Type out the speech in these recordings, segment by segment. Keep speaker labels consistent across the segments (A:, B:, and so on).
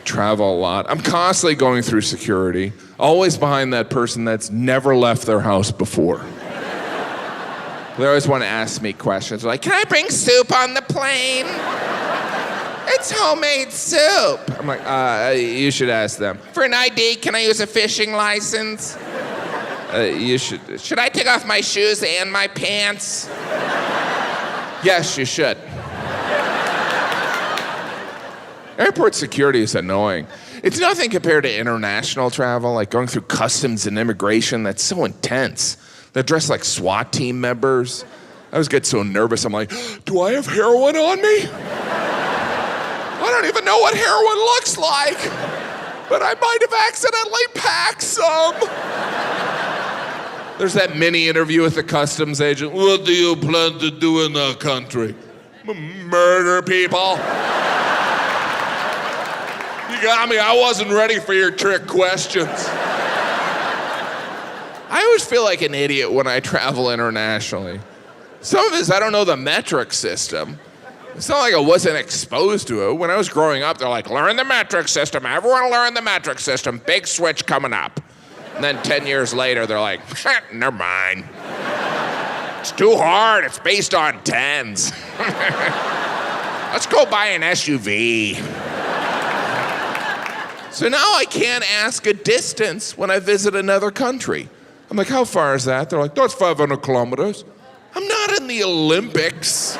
A: travel a lot. I'm constantly going through security, always behind that person that's never left their house before. They always want to ask me questions like, can I bring soup on the plane? It's homemade soup. I'm like, you should ask them. For an ID, can I use a fishing license? You should. Should I take off my shoes and my pants? Yes, you should. Airport security is annoying. It's nothing compared to international travel, like going through customs and immigration. That's so intense. They're dressed like SWAT team members. I always get so nervous. I'm like, do I have heroin on me? I don't even know what heroin looks like, but I might have accidentally packed some. There's that mini interview with the customs agent. What do you plan to do in our country? Murder people. You got me. I wasn't ready for your trick questions. I always feel like an idiot when I travel internationally. Some of it is I don't know the metric system. It's not like I wasn't exposed to it. When I was growing up, they're like, learn the metric system. Everyone learn the metric system. Big switch coming up. And then 10 years later, they're like, never mind. It's too hard. It's based on tens. Let's go buy an SUV. So now I can't ask a distance when I visit another country. I'm like, how far is that? They're like, that's 500 kilometers. I'm not in the Olympics.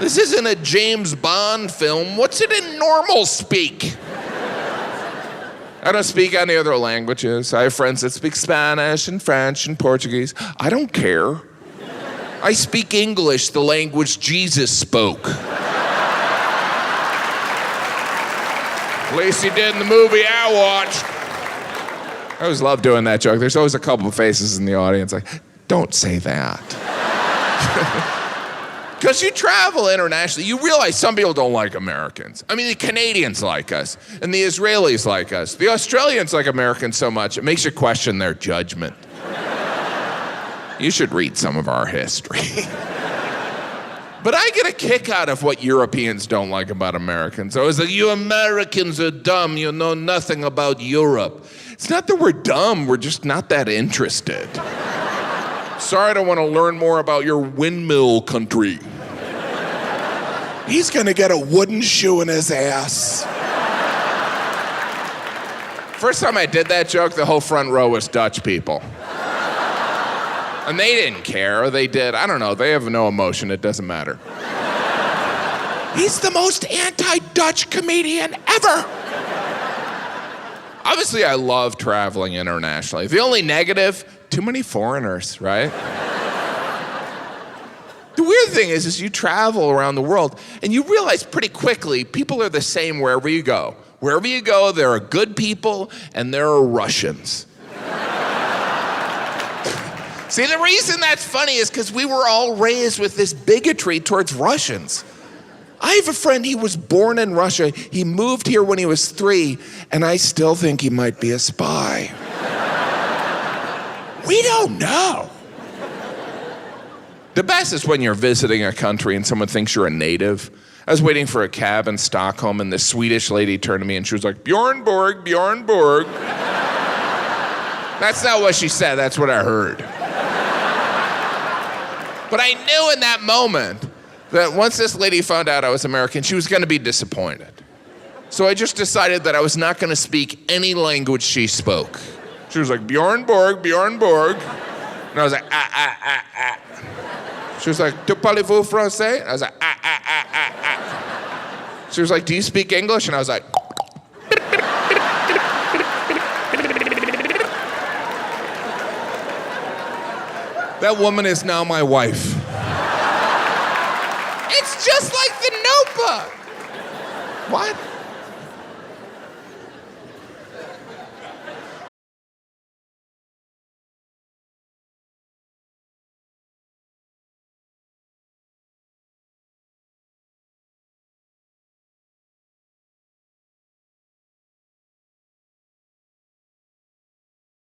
A: This isn't a James Bond film. What's it in normal speak? I don't speak any other languages. I have friends that speak Spanish and French and Portuguese. I don't care. I speak English, the language Jesus spoke. At least he did in the movie I watched. I always love doing that joke. There's always a couple of faces in the audience like, don't say that. Because you travel internationally, you realize some people don't like Americans. I mean, the Canadians like us, and the Israelis like us. The Australians like Americans so much, it makes you question their judgment. You should read some of our history. But I get a kick out of what Europeans don't like about Americans. I was like, you Americans are dumb, you know nothing about Europe. It's not that we're dumb, we're just not that interested. Sorry, I don't want to learn more about your windmill country. He's gonna get a wooden shoe in his ass. First time I did that joke, the whole front row was Dutch people. And they didn't care, they did, I don't know, they have no emotion, it doesn't matter. He's the most anti-Dutch comedian ever. Obviously, I love traveling internationally. The only negative, too many foreigners, right? The weird thing is you travel around the world and you realize pretty quickly people are the same wherever you go. Wherever you go, there are good people and there are Russians. See, the reason that's funny is because we were all raised with this bigotry towards Russians. I have a friend, he was born in Russia. He moved here when he was 3, and I still think he might be a spy. We don't know. The best is when you're visiting a country and someone thinks you're a native. I was waiting for a cab in Stockholm, and this Swedish lady turned to me and she was like, Bjorn Borg, Bjorn Borg. That's not what she said, that's what I heard. But I knew in that moment that once this lady found out I was American, she was gonna be disappointed. So I just decided that I was not gonna speak any language she spoke. She was like, Bjorn Borg, Bjorn Borg. And I was like, ah. She was like, tu parlez-vous français? And I was like, ah. She was like, do you speak English? And I was like, that woman is now my wife. It's just like The Notebook. What?